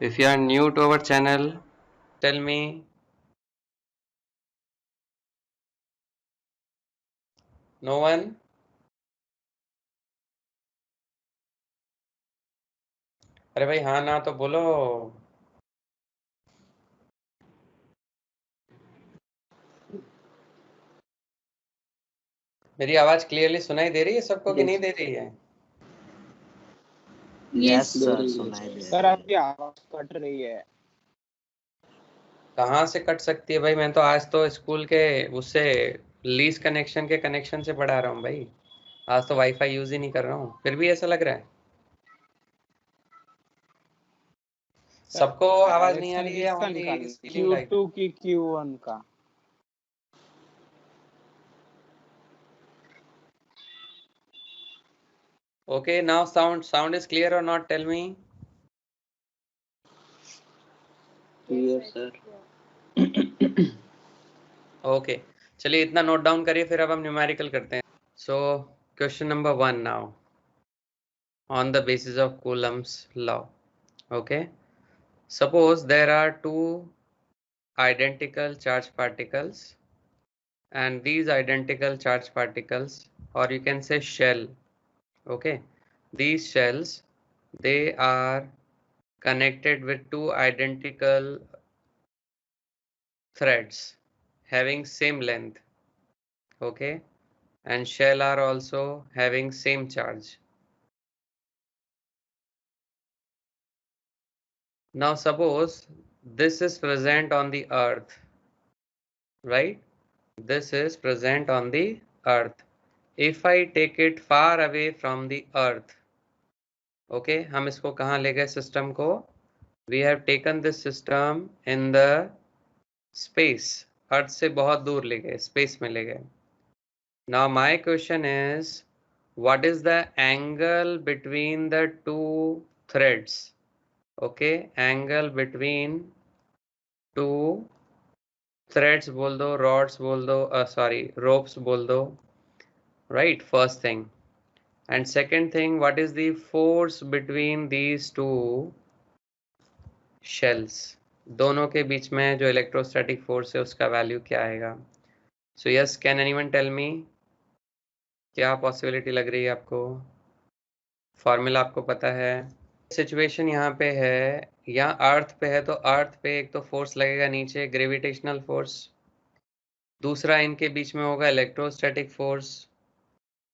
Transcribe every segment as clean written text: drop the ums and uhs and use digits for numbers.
If you are new to our channel, tell me. No one? अरे भाई हाँ ना तो बोलो। मेरी आवाज क्लियरली सुनाई दे रही है सबको कि नहीं दे रही है? यस सर, सुनाई दे सर आपकी आवाज कट रही है। कहाँ से कट सकती है भाई? मैं तो आज तो स्कूल के उससे लीज कनेक्शन के कनेक्शन से पढ़ा रहा हूँ भाई। आज तो वाईफाई यूज ही नहीं कर रहा हूँ, फिर भी ऐसा लग रहा है। सबको आवाज नहीं आ रही है? ओनली Q2 की Q1 का। Okay, now sound is clear or not? Tell me. Clear sir. Okay, चलिए इतना नोट डाउन करिए, फिर अब हम न्यूमेरिकल करते हैं। So question number 1 now on the basis of Coulomb's law. Okay, suppose there are two identical charge particles, and these identical charge particles, or you can say shell, okay, these shells, they are connected with two identical threads having same length, okay, and shell are also having same charge. Now suppose this is present on the earth, right? This is present on the earth. If I take it far away from the earth, okay, हम इसको कहाँ ले गए system को? We have taken this system in the space. अर्थ से बहुत दूर ले गए, स्पेस में ले गए. Now my question is, what is the angle between the two threads? Okay, angle between two threads बोल दो, rods बोल दो, sorry, ropes बोल दो, right? First thing. And second thing, what is the force between these two shells? दोनों के बीच में जो इलेक्ट्रोस्टैटिक फोर्स है उसका वैल्यू क्या आएगा? So yes, can anyone tell me? क्या पॉसिबिलिटी लग रही है आपको? फॉर्मूला आपको पता है? सिचुएशन यहाँ पे है, यहाँ अर्थ पे है, तो अर्थ पे एक तो फोर्स लगेगा नीचे, ग्रेविटेशनल फोर्स, दूसरा इनके बीच में होगा इलेक्ट्रोस्टैटिक फोर्स,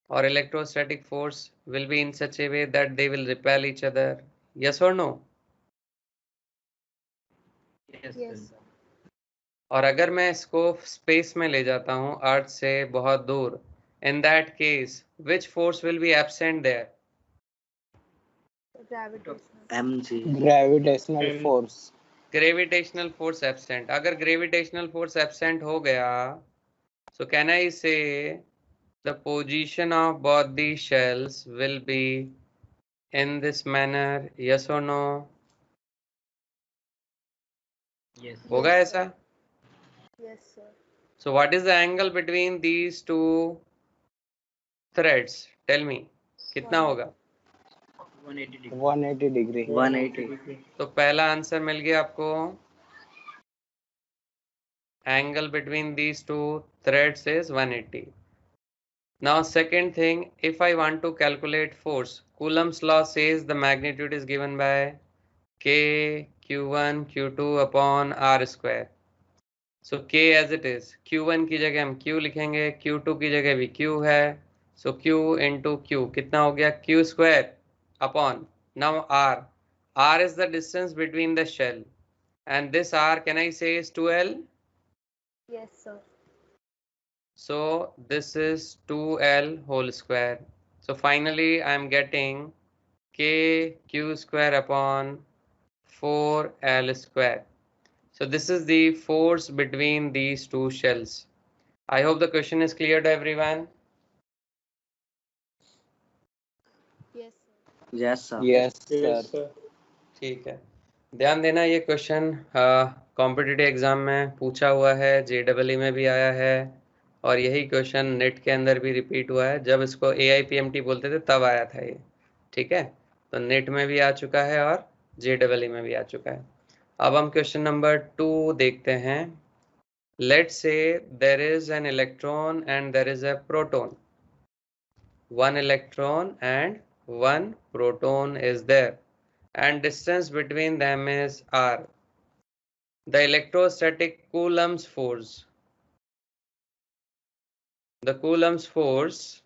और electrostatic force will be in such A way that they will repel each other. Yes और नो? यस। और अगर मैं इसको स्पेस में ले जाता हूँ अर्थ से बहुत दूर, in that case which force will be absent there? Gravitational force. Gravitational force absent. अगर ग्रेविटेशनल फोर्स एब्सेंट हो गया, so can I say the position of both the shells will be in this manner? Yes or no? Yes. होगा ऐसा? Yes sir. So what is the angle between these two threads? Tell me. कितना होगा? 180 degree. 180। तो पहला answer मिल गया आपको. Angle between these two threads is 180. Now second thing, if I want to calculate force, Coulomb's law says the magnitude is given by K Q1 Q2 upon R square. So K as it is, Q1 की जगह हम Q लिखेंगे, Q2 की जगह भी Q है, so Q into Q कितना हो गया? Q square upon, now R. R is the distance between the shell, and this R can I say is 2L? Yes sir. So this is 2L whole square. So finally I am getting K Q square upon 4L square. So this is the force between these two shells. I hope the question is clear to everyone. Yes sir. Yes sir. Yes sir. ठीक है, ध्यान देना, ये question competitive exam में पूछा हुआ है, JEE में भी आया है, और यही क्वेश्चन नेट के अंदर भी रिपीट हुआ है. जब इसको AIPMT बोलते थे तब आया था ये. ठीक है, तो नेट में भी आ चुका है और JEE में भी आ चुका है। अब हम क्वेश्चन नंबर 2 देखते हैं। Let's say there is an electron and there is a proton. One electron and one proton is there, and distance between them is r. The electrostatic Coulomb's force. The Coulomb's force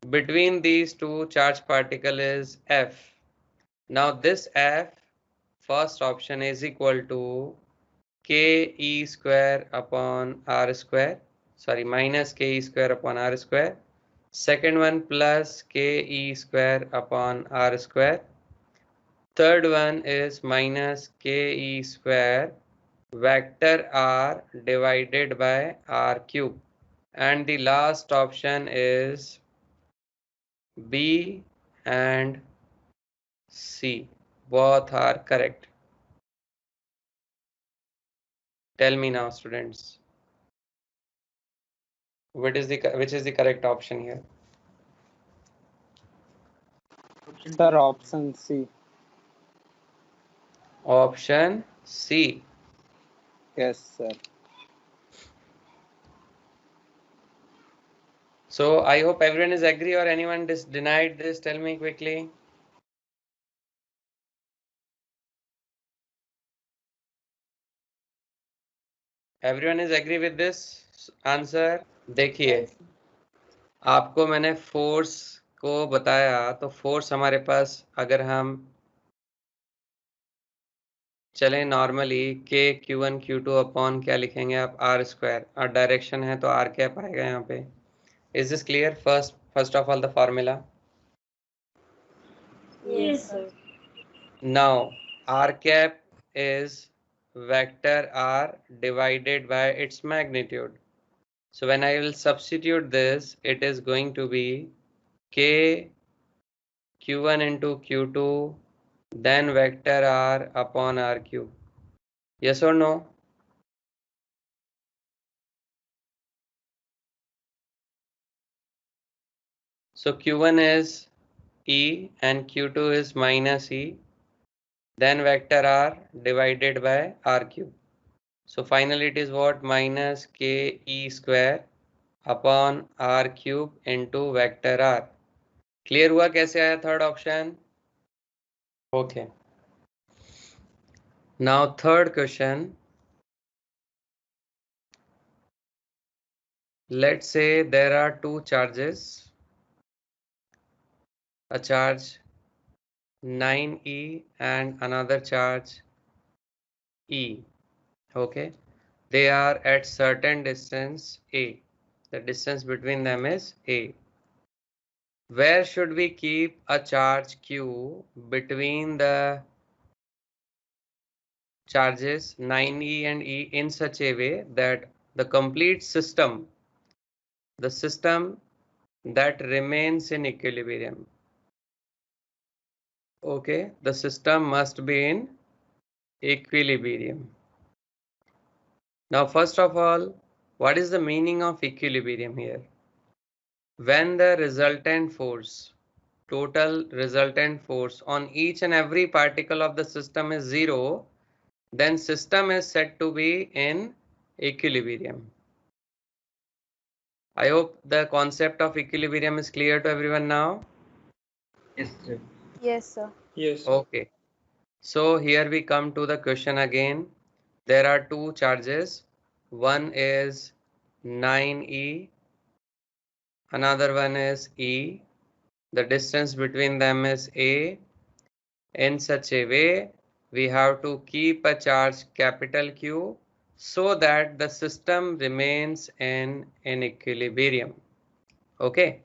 between these two charged particles is F. Now this F, first option, is equal to ke square upon r square. Sorry, minus ke square upon r square. Second one plus ke square upon r square. Third one is minus ke square vector r divided by r cube. And the last option is B and C. Both are correct. Tell me now, students. Which is the correct option here? Sir, option C. Option C. Yes, sir. So I hope everyone is agree, or anyone denied this. Tell me quickly. Everyone is agree with this answer? देखिए, Yes. आपको मैंने force को बताया, तो force हमारे पास अगर हम चलें नॉर्मली के Q1 Q2 अपॉन क्या लिखेंगे आप, आर स्क्वायर, और डायरेक्शन है तो आर कैप आएगा यहाँ पे। Is this clear? First of all the formula. Yes, sir. Now r cap is vector r divided by its magnitude. So when I will substitute this, it is going to be k q1 into q2 then vector r upon r cube. Yes or no? So q1 is e and q2 is minus e, then vector r divided by r cube. So finally it is what? Minus ke square upon r cube into vector r. Clear हुआ कैसे आया third option? Okay, now third question. Let's say there are two charges, a charge 9e and another charge e. Okay, they are at certain distance a. The distance between them is a. Where should we keep a charge q between the charges 9e and e in such a way that the complete system, the system that remains in equilibrium? Okay, the system must be in equilibrium. Now first of all, what is the meaning of equilibrium here? When the resultant force, total resultant force on each and every particle of the system is 0, then system is said to be in equilibrium. I hope the concept of equilibrium is clear to everyone now. Yes, sir. Yes, sir. Yes. Okay, so here we come to the question again. There are two charges. One is 9e, another one is e. The distance between them is a. In such a way, we have to keep a charge capital Q so that the system remains in equilibrium. Okay,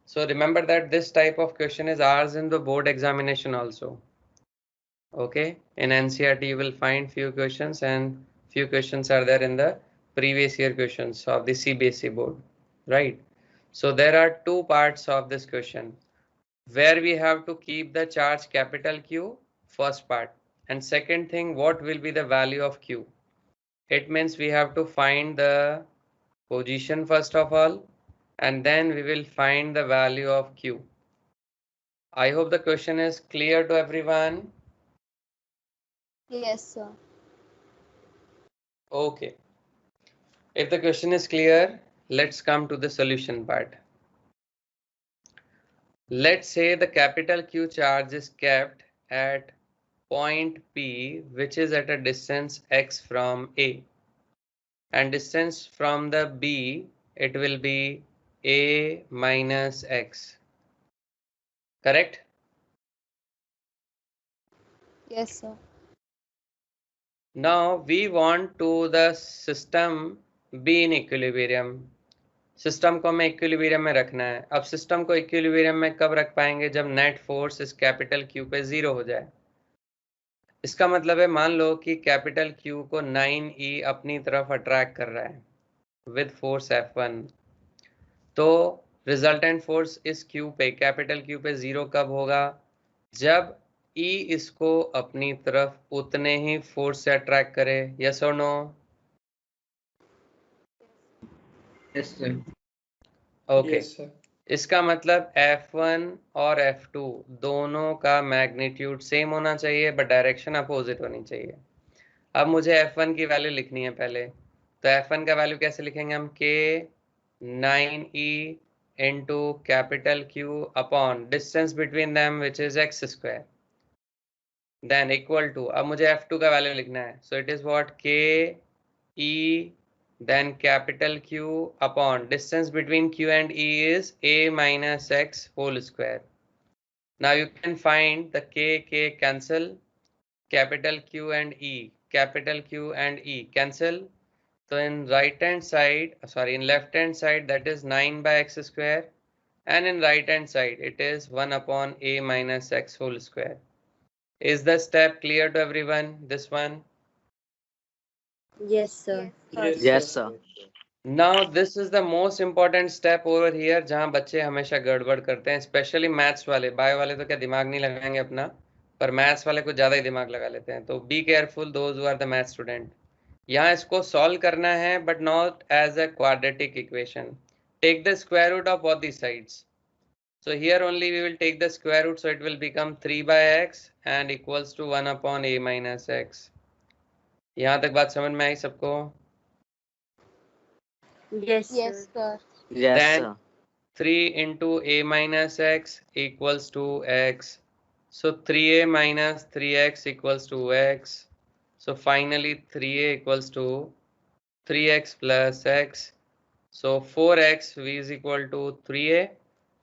so remember that this type of question is ours in the board examination also. Okay, in NCERT you will find few questions, and few questions are there in the previous year questions of the CBSE board, right? So there are two parts of this question where we have to keep the charge capital Q, first part, and second thing, what will be the value of Q? It means we have to find the position first of all, and then we will find the value of Q. I hope the question is clear to everyone. Yes, sir. Okay. If the question is clear, let's come to the solution part. Let's say the capital Q charge is kept at point P, which is at a distance x from A, and distance from the B, it will be A minus x. Correct? Yes, sir. Now we want to the system be in equilibrium. System को हमें equilibrium में रखना है. अब system को equilibrium में कब रख पाएंगे? जब नेट फोर्स इस कैपिटल क्यू पे 0 हो जाए. इसका मतलब है मान लो कि कैपिटल क्यू को 9e अपनी तरफ अट्रैक्ट कर रहा है विद फोर्स F1. तो रिजल्टेंट फोर्स इस क्यू पे, कैपिटल क्यू पे 0 कब होगा? जब E इसको अपनी तरफ उतने ही फोर्स से अट्रैक्ट करे. यस और no? Yes, sir. Okay. Yes, sir. इसका मतलब F1 और F2 दोनों का मैग्नीट्यूड सेम होना चाहिए, बट डायरेक्शन अपोजिट होनी चाहिए. अब मुझे F1 की वैल्यू लिखनी है पहले. तो F1 का वैल्यू कैसे लिखेंगे हम? K 9e into capital Q upon distance between them which is x square, then equal to, अब मुझे F2 का वैल्यू लिखना है. So it is what? K E then capital Q upon distance between Q and E is A minus x whole square. Now you can find the K cancel, capital Q and E, capital Q and E cancel. So in right hand side, sorry, in left hand side that is 9 by x square, and in right hand side it is 1 upon A minus x whole square. Is the step clear to everyone? This one? Yes, sir. Yes, sir. Now this is the most important step over here, जहाँ बच्चे हमेशा गड़बड़ करते हैं, specially maths वाले. Bio वाले तो क्या दिमाग नहीं लगाएंगे अपना, पर मैथ्स वाले कुछ ज़्यादा ही दिमाग लगा लेते हैं. तो be careful those who are the math student. यहाँ इसको सॉल्व करना है, but not as a quadratic equation. Take the square root of both the sides. So here only we will take the square root, so it will become 3 by x and equals to 1 upon a minus x. यहाँ तक बात समझ में आई सबको? Yes, sir. Yes, Then sir. 3 into a minus x equals to x. So 3a minus 3x equals to x. So finally 3a equals to 3x plus x. So 4x v is equal to 3a.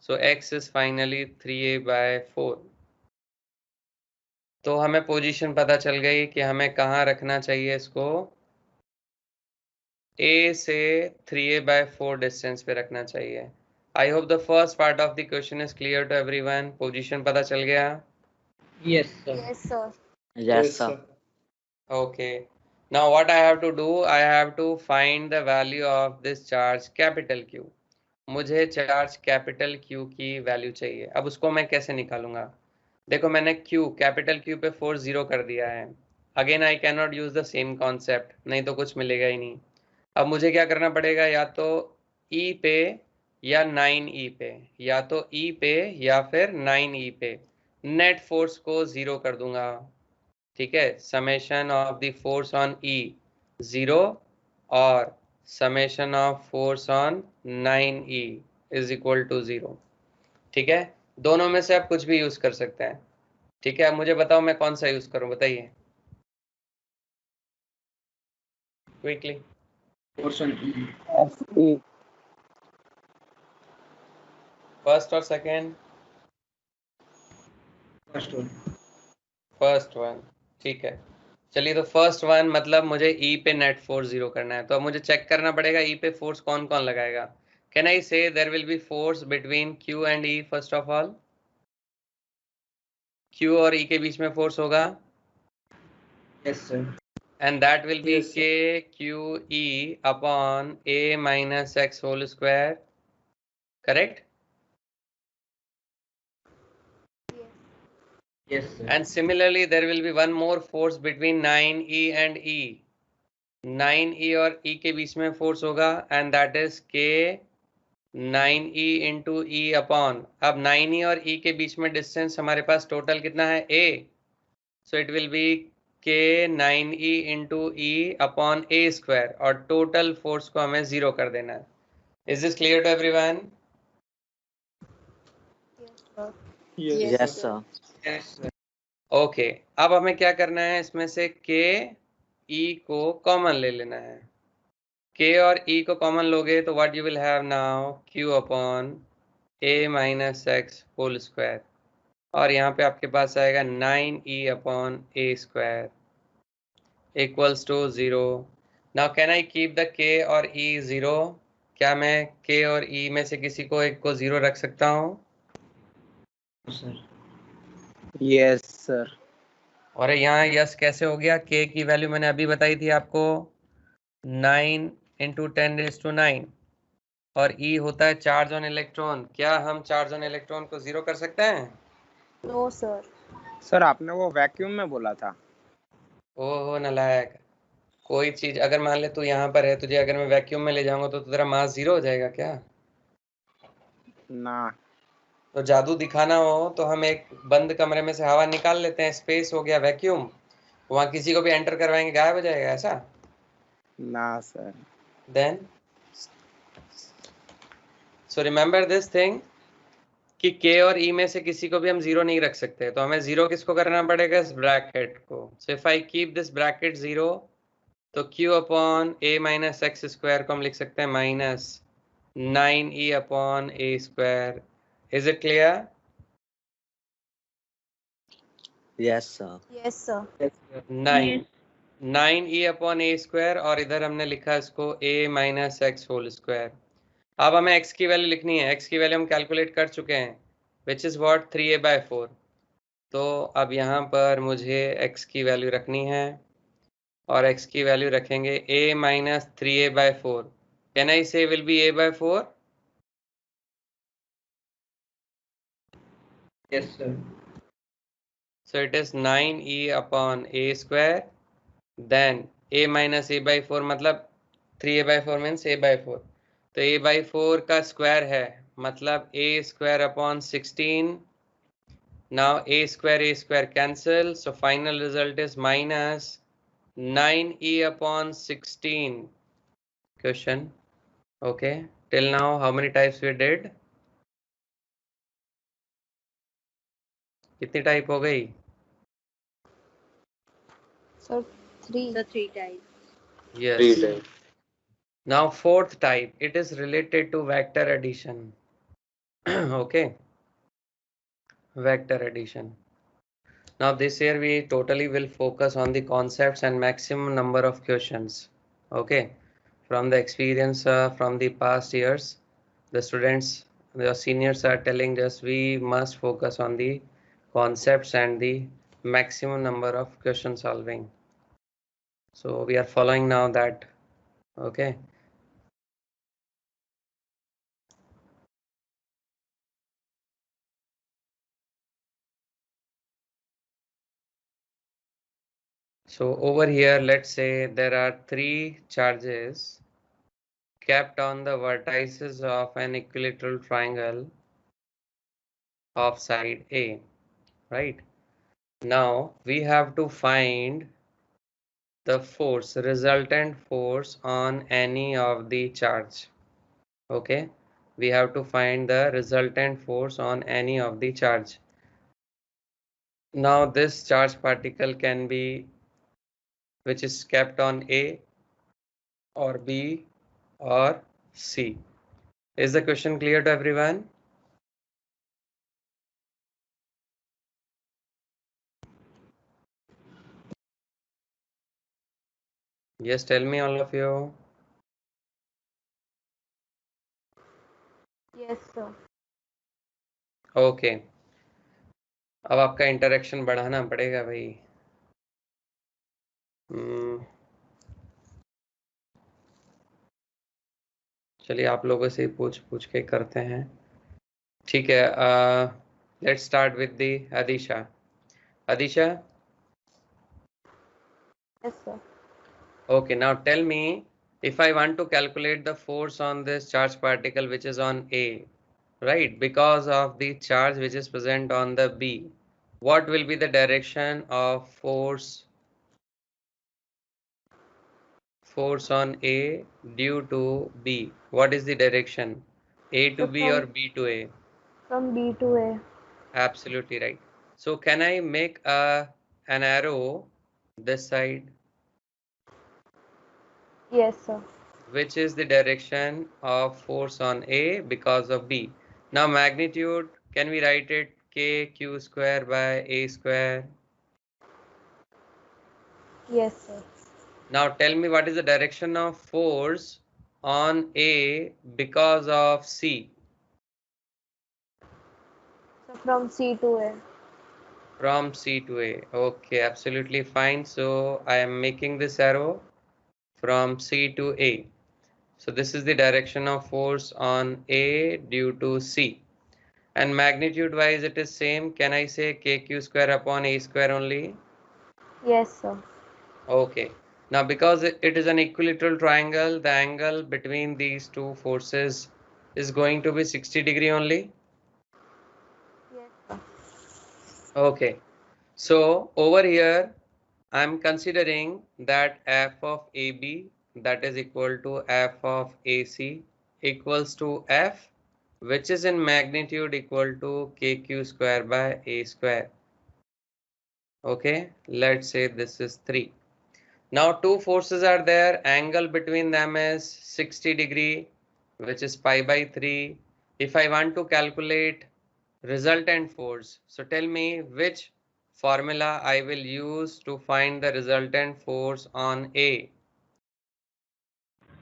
So x is finally 3a by 4. तो हमें position पता चल गई कि हमें कहाँ रखना चाहिए इसको. A से 3a by 4 डिस्टेंस पे रखना चाहिए. I hope the first part of the question is clear to everyone. Position पता चल गया? Yes, sir. Yes, sir. Yes, sir. Okay. Now what I have to do? I have to find the value of this charge capital Q. मुझे charge capital Q की value चाहिए. अब उसको मैं कैसे निकालूंगा? देखो मैंने Q, कैपिटल Q पे फोर्स 0 कर दिया है. Again I can not use the same concept, नहीं तो कुछ मिलेगा ही नहीं. अब मुझे क्या करना पड़ेगा? या तो E पे या 9e पे, या तो E पे या फिर 9e पे नेट फोर्स को 0 कर दूंगा. ठीक है. Summation of the force on E 0 और summation of force on 9e is equal to 0. ठीक है. दोनों में से आप कुछ भी यूज कर सकते हैं. ठीक है. अब मुझे बताओ मैं कौन सा यूज करूं, बताइए quickly. Force on E. FE. First और second? First one. First one. ठीक है. चलिए, तो फर्स्ट वन मतलब मुझे E पे नेट फोर्स 0 करना है. तो अब मुझे चेक करना पड़ेगा E पे फोर्स कौन कौन लगाएगा. Can I say there will be force between Q and E? First of all Q और E के बीच में फोर्स होगा, Yes, sir. and that will be Yes, sir. KQE upon A minus x whole square. Correct? Yes, sir. And similarly there will be one more force between 9E and E. 9E और E के बीच में force होगा, and that is K 9E into E upon, अब 9E और E के बीच में distance हमारे पास total कितना है? A. So it will be k 9e into e upon a square और टोटल फोर्स को हमें 0 कर देना है. Is this clear to everyone? Yes, sir. Yes, sir. Okay, अब हमें क्या करना है, इसमें से k e को कॉमन ले लेना है. k और e को कॉमन लोगे तो what you will have now, q upon a minus x whole square, और यहाँ पे आपके पास आएगा 9e upon a square equals to 0. Now can I keep the k और e 0? क्या मैं k और e में से किसी को एक को 0 रख सकता हूँ? Sir. Yes, sir. और यहाँ यस कैसे हो गया? k की वैल्यू मैंने अभी बताई थी आपको, 9 इंटू 10⁹ और E होता है चार्ज ऑन इलेक्ट्रॉन. क्या हम चार्ज ऑन इलेक्ट्रॉन को 0 कर सकते हैं? No sir. सर आपने वो वैक्यूम में बोला था. ओहो नालायक, कोई चीज अगर मान ले तू यहाँ पर है, तुझे अगर मैं वैक्यूम में ले जाऊंगा तो तेरा मास 0 हो जाएगा क्या? ना. तो जादू दिखाना हो तो हम एक बंद कमरे में से हवा निकाल लेते हैं, स्पेस हो गया वैक्यूम, वहां किसी को भी एंटर करवाएंगे गायब हो जाएगा ऐसा? ना sir. Then so remember this thing कि k और e में से किसी को भी हम 0 नहीं रख सकते, तो हमें 0 किसको करना पड़ेगा? इस ब्रैकेट को. So if I keep this bracket 0 तो q upon a minus x square को हम लिख सकते हैं minus 9e upon a square. Is it clear? Yes, sir. Yes, sir. 9e upon a square और इधर हमने लिखा इसको a minus x whole square. अब हमें x की वैल्यू लिखनी है. x की वैल्यू हम कैलकुलेट कर चुके हैं, विच इज व्हाट 3a/4. तो अब यहाँ पर मुझे x की वैल्यू रखनी है और x की वैल्यू रखेंगे a minus 3a/4. Can I से will be a/4? Yes, sir. So it is 9e upon a square, then a minus a/4 मतलब 3a/4 मीन्स a/4. तो a/4 का स्क्वायर है मतलब a square upon 16. Now a square cancel, so final result is minus 9e upon 16. Question. Okay, till now how many types we did? कितनी type हो गई? Sir, 3. The 3 types. Yes. Now fourth type, it is related to vector addition. Okay, vector addition. Now this year we totally will focus on the concepts and maximum number of questions. Okay, from the experience from the past years, the students, the seniors are telling us we must focus on the concepts and the maximum number of question solving. So we are following now that. Okay. So over here, let's say there are 3 charges kept on the vertices of an equilateral triangle of side A, right? Now we have to find the force, resultant force on any of the charge. Okay, we have to find the resultant force on any of the charge. Now this charge particle can be which is kept on A or B or C. Is the question clear to everyone? Yes, tell me all of you. Yes, sir. Okay. अब आपका interaction बढ़ाना पड़ेगा भाई. चलिए आप लोगों से पूछ के करते हैं. ठीक है. Let's start with the Adisha. Adisha. Yes, sir. Okay, now tell me, if I want to calculate the force on this charge particle which is on A, right, because of the charge which is present on the B, what will be the direction of force force on A due to B. What is the direction? A to So B or B to A? from B to A. Absolutely right. So can I make an arrow this side, Yes, sir. which is the direction of force on A because of B? Now magnitude, can we write it KQ square by A square? Yes, sir. Now tell me what is the direction of force on A because of C? So from C to A. From C to A. Okay, absolutely fine. So I am making this arrow from C to A. So this is the direction of force on A due to C. And magnitude wise it is same. Can I say KQ square upon A square only? Yes, sir. Okay. Now because it is an equilateral triangle, the angle between these two forces is going to be 60° only. Yes, sir. Okay. So over here I'm considering that f of AB, that is equal to f of AC, equals to f, which is in magnitude equal to KQ square by A square. Okay, let's say this is 3. Now two forces are there, angle between them is 60°, which is pi by 3. If I want to calculate resultant force, so tell me which formula I will use to find the resultant force on A.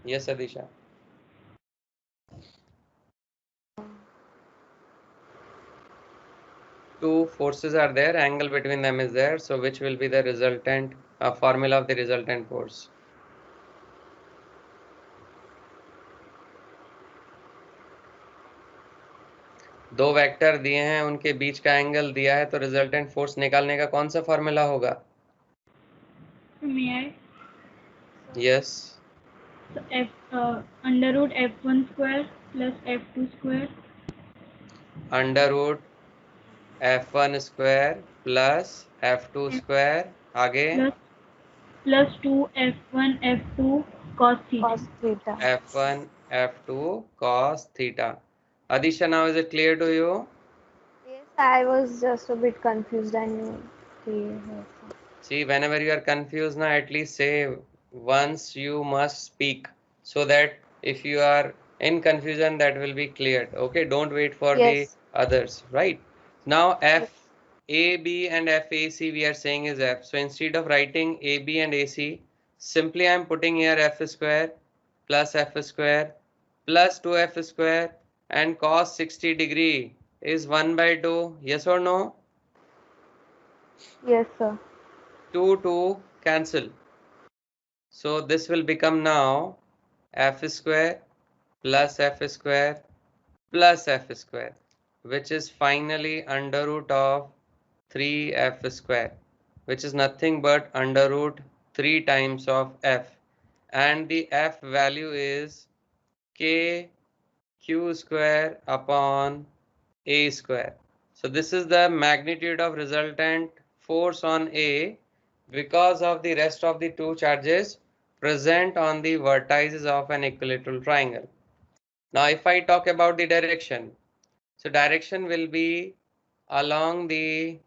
Yes, Adisha. Two forces are there, angle between them is there, so which will be the resultant formula of the resultant force? दो vector दिए हैं, उनके बीच का angle दिया है, तो resultant force निकालने का कौन सा फॉर्मूला होगा? May I? Yes, So under root f1 square plus f2 square under root f1 square plus f2 square, आगे plus 2 f1 f2 cos theta. Cos theta. f1 f2 cos theta. Adisha, now is it clear to you? Yes, I was just a bit confused. I knew. Yes, sir. See, whenever you are confused now, at least say once you must speak, so that if you are in confusion, that will be cleared. Okay, don't wait for the Yes. others, right? Now Yes. FAB and FAC we are saying is F. So instead of writing AB and AC, simply I am putting here F square plus F square plus 2F square, and cos 60° is 1 by 2. Yes or no? Yes, sir. 2 cancel. So this will become now F square plus F square plus F square, which is finally under root of 3F square, which is nothing but under root 3 times of F, and the F value is KQ square upon A square. So this is the magnitude of resultant force on A because of the rest of the two charges present on the vertices of an equilateral triangle. Now if I talk about the direction, so direction will be along the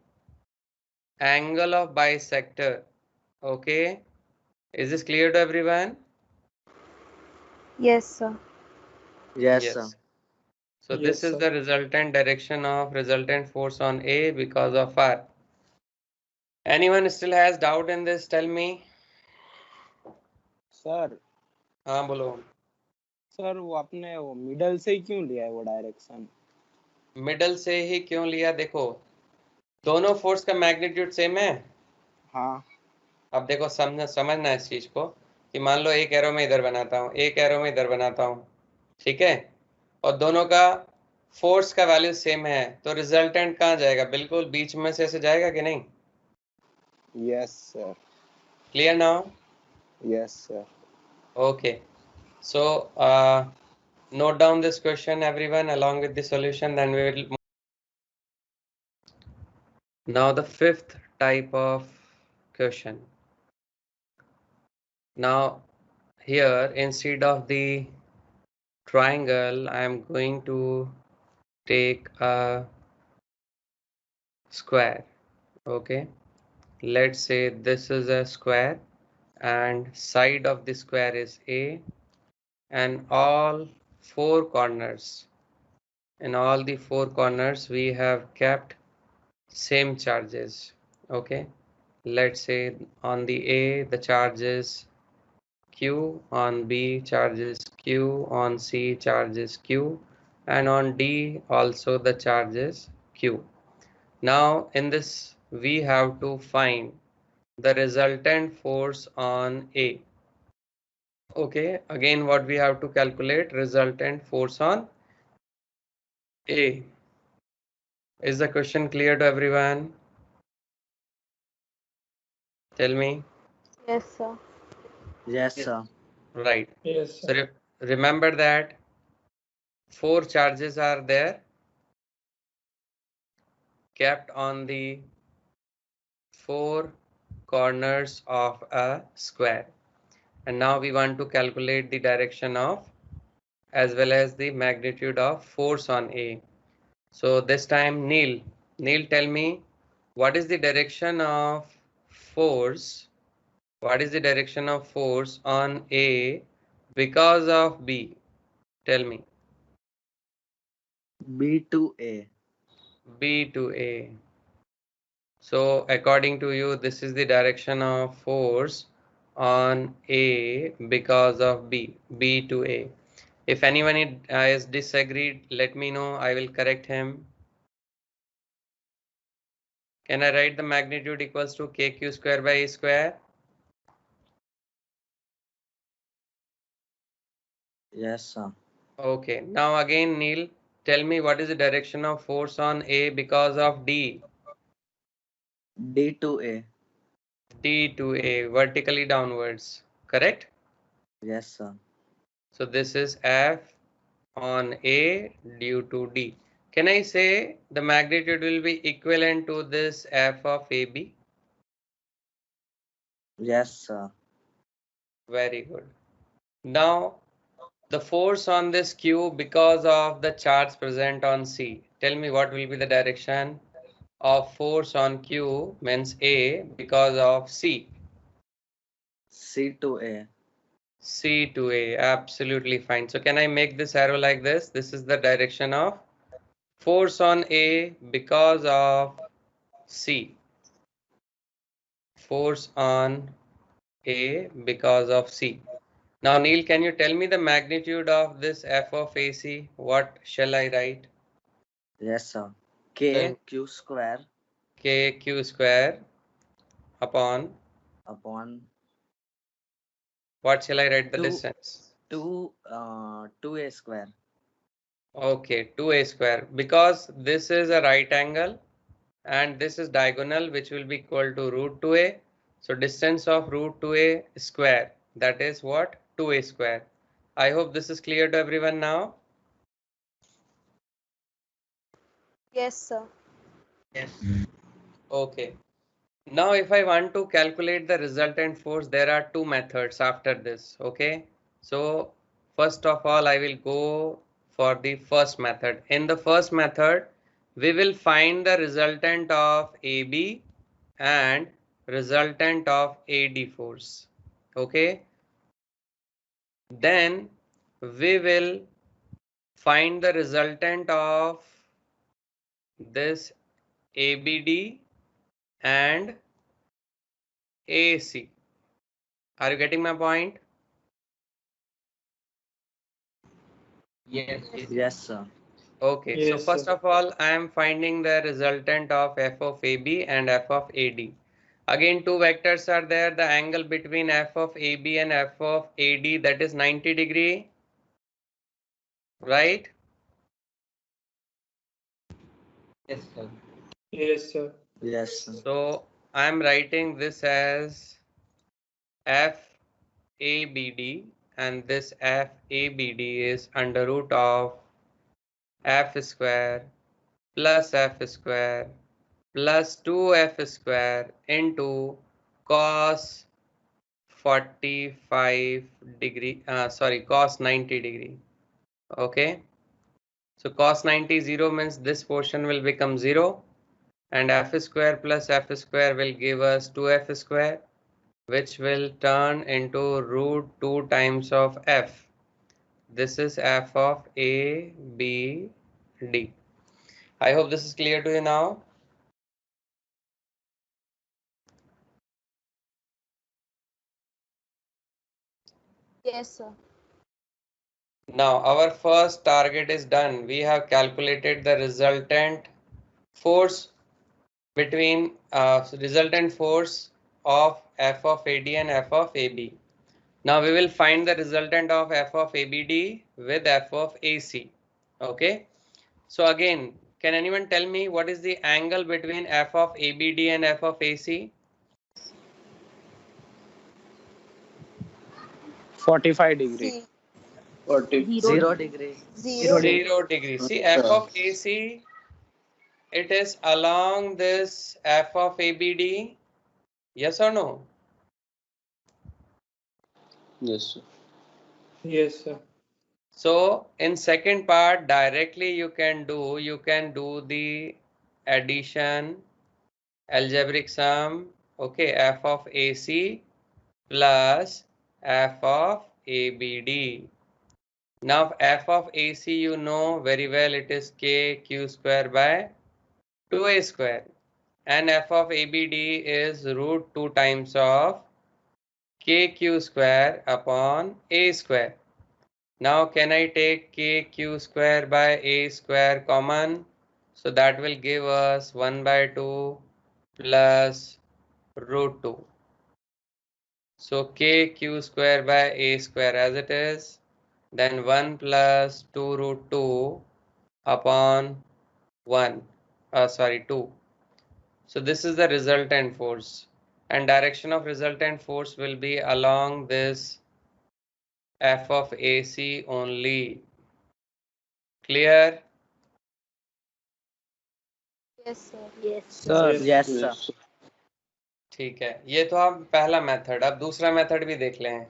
angle of bisector. Okay, is this clear to everyone? Yes, sir. Yes, sir. Yes. So Yes, this is sir. the resultant direction of resultant force on A because of R. Anyone still has doubt in this? Tell me. Sir हाँ बोलो. Sir वो आपने वो middle से ही क्यों लिया है वो डायरेक्शन? मिडल से ही क्यों लिया? देखो दोनों फोर्स का मैग्नीट्यूड सेम है. हाँ अब देखो समझना इस चीज को कि मान लो एक एरो में इधर बनाता हूँ, एक एरो में इधर बनाता हूँ, ठीक है, और दोनों का फोर्स का वैल्यू सेम है, तो रिजल्टेंट कहाँ जाएगा? बिल्कुल बीच में से ऐसे जाएगा कि नहीं? Yes sir. Clear now? Yes sir. Okay, so note down this question everyone along with the solution, then we will move. Now the fifth type of question. Now here instead of the triangle, I am going to take a square. Okay, let's say this is a square and side of the square is A, and all four corners, in all the four corners we have kept same charges. Okay, let's say on the A the charge is Q, on B charges Q, on C charges Q, and on D also the charges Q. Now in this we have to find the resultant force on A. Okay, again what we have to calculate, resultant force on A. Is the question clear to everyone? Tell me. Yes, sir. Yes, sir. Right. Yes, So sir. remember that four charges are there kept on the four corners of a square. And now we want to calculate the direction of as well as the magnitude of force on A. So this time Neil, tell me what is the direction of force? What is the direction of force on A because of B? Tell me. B to A. B to A. So according to you, this is the direction of force on A because of B, B to A. If anyone is disagreed, let me know. I will correct him. Can I write the magnitude equals to KQ square by A square? Yes, sir. Okay. Now again, Neil, tell me what is the direction of force on A because of D? D to A. D to A, vertically downwards. Correct? Yes, sir. So this is F on A due to D. Can I say the magnitude will be equivalent to this F of AB? Yes, sir. Very good. Now the force on this Q because of the charge present on C. Tell me what will be the direction of force on Q means A because of C. C to A. C to A, absolutely fine. So can I make this arrow like this? This is the direction of force on A because of C. Force on A because of C. Now, Neil, can you tell me the magnitude of this F of AC? What shall I write? Yes, sir. K Q square KQ square upon, upon what shall I write the 2 distance? 2A square. Okay, 2A square. Because this is a right angle and this is diagonal, which will be equal to root 2A. So distance of root 2A square, that is what? 2A square. I hope this is clear to everyone now. Yes, sir. Okay. Now if I want to calculate the resultant force, there are two methods after this. Okay. So first of all, I will go for the first method. In the first method, we will find the resultant of AB and resultant of AD force. Okay. Then we will find the resultant of this ABD and AC. Are you getting my point? Yes, sir. Okay, so Yes, first sir. of all, I am finding the resultant of f of AB and f of AD. Again, two vectors are there. The angle between f of AB and f of AD, that is 90 degree, right? Yes, sir. Yes, sir. So I am writing this as FABD, and this FABD is under root of f square plus f square plus 2f square into cos 45 degree, cos 90 degree. Okay, so cos 90 0 means this portion will become 0, and f square plus f square will give us 2f square, which will turn into root 2 times of f. This is f of a, b, d. I hope this is clear to you now. Yes, sir. Now our first target is done. We have calculated the resultant force between resultant force of f of AD and f of AB. Now we will find the resultant of f of ABD with f of AC. Okay. So again, can anyone tell me what is the angle between f of ABD and f of AC? 45 degree. C. 0 degree. 0 degree. 0 degree. See, f of AC, it is along this f of ABD. Yes or no? Yes, sir. Yes, sir. So in second part, directly you can do the addition, algebraic sum, okay, f of AC plus f of ABD. Now f of AC you know very well, it is k q square by 2a square, and f of ABD is root 2 times of kq square upon a square. Now can I take kq square by a square common? So that will give us 1 by 2 plus root 2. So kq square by a square as it is, then 1 plus 2 root 2 upon 2. So this is the resultant force, and direction of resultant force will be along this f of AC only. Clear? Yes, sir. Yes. Sir. Yes, sir. ठीक है, ये तो आप पहला method. अब दूसरा method भी देख लें.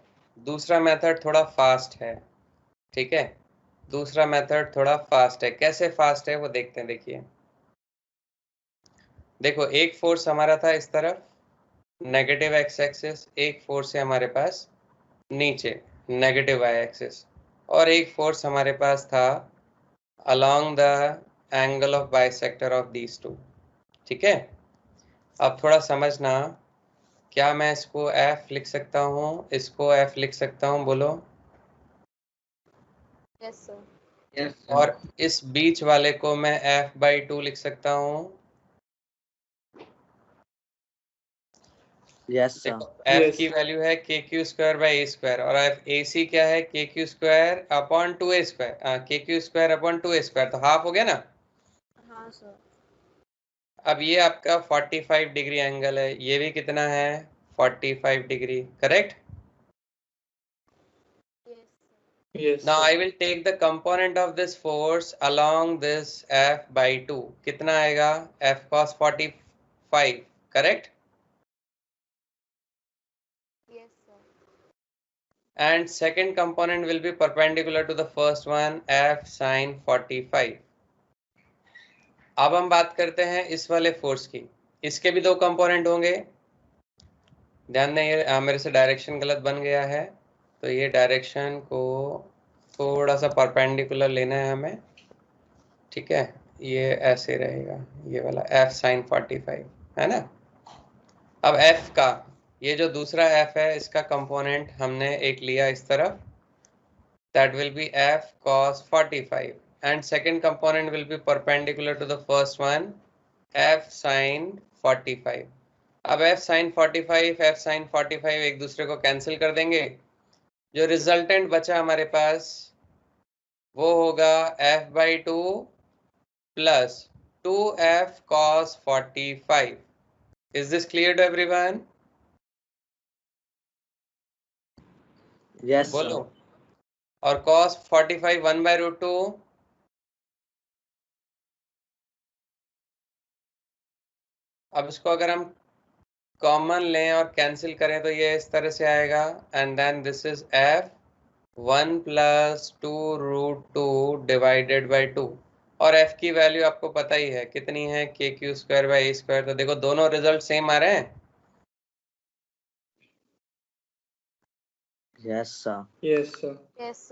दूसरा मेथड थोड़ा फास्ट है. ठीक है, दूसरा मेथड थोड़ा फास्ट है. कैसे फास्ट है वो देखते हैं. देखिए, देखो एक फोर्स हमारा था इस तरफ नेगेटिव एक्स एक्सिस, एक फोर्स है हमारे पास नीचे नेगेटिव वाई एक्सिस, और एक फोर्स हमारे पास था along the angle of bisector of these two. ठीक है, अब थोड़ा समझना. क्या मैं इसको f लिख सकता हूँ, इसको f लिख सकता हूँ, बोलो. Yes, sir. Yes, और इस बीच वाले को मैं f/2 लिख सकता हूँ. yes, sir. देखो f Yes. की वैल्यू है kq square by a square, और ac क्या है kq square upon 2a square, kq square upon 2a square, तो हाफ हो गया ना. हाँ, सर. अब ये आपका 45 डिग्री एंगल है, ये भी कितना है 45 degree, correct. Yes. Yes, Now sir. I will take the component of this force along this f/2. कितना आएगा f cos 45, correct. Yes, sir. And second component will be perpendicular to the first one, f sin 45. अब हम बात करते हैं इस वाले force की. इसके भी दो कंपोनेंट होंगे. ध्यान दें, ये मेरे से डायरेक्शन गलत बन गया है, तो ये डायरेक्शन को थोड़ा सा परपेंडिकुलर लेना है हमें. ठीक है, ये ऐसे रहेगा, ये वाला f sin 45 है ना. अब f का ये जो दूसरा f है, इसका कंपोनेंट हमने एक लिया इस तरफ, that will be f cos 45, and second component will be perpendicular to the first one, f sin 45. अब f sin 45 एक दूसरे को कैंसिल कर देंगे. जो रिजल्टेंट बचा हमारे पास वो होगा f/2 plus 2f cos 45. Is this clear to everyone? Yes, बोलो. sir. और cos 45 1/√2. अब इसको अगर हम कॉमन लें और कैंसिल करें तो ये इस तरह से आएगा, and then this is f 1 + 2√2 divided by 2, और f की वैल्यू आपको पता ही है कितनी है, kq²/a²। तो देखो दोनों रिजल्ट सेम आ रहे हैं। Yes, sir. Yes, sir. Yes, sir.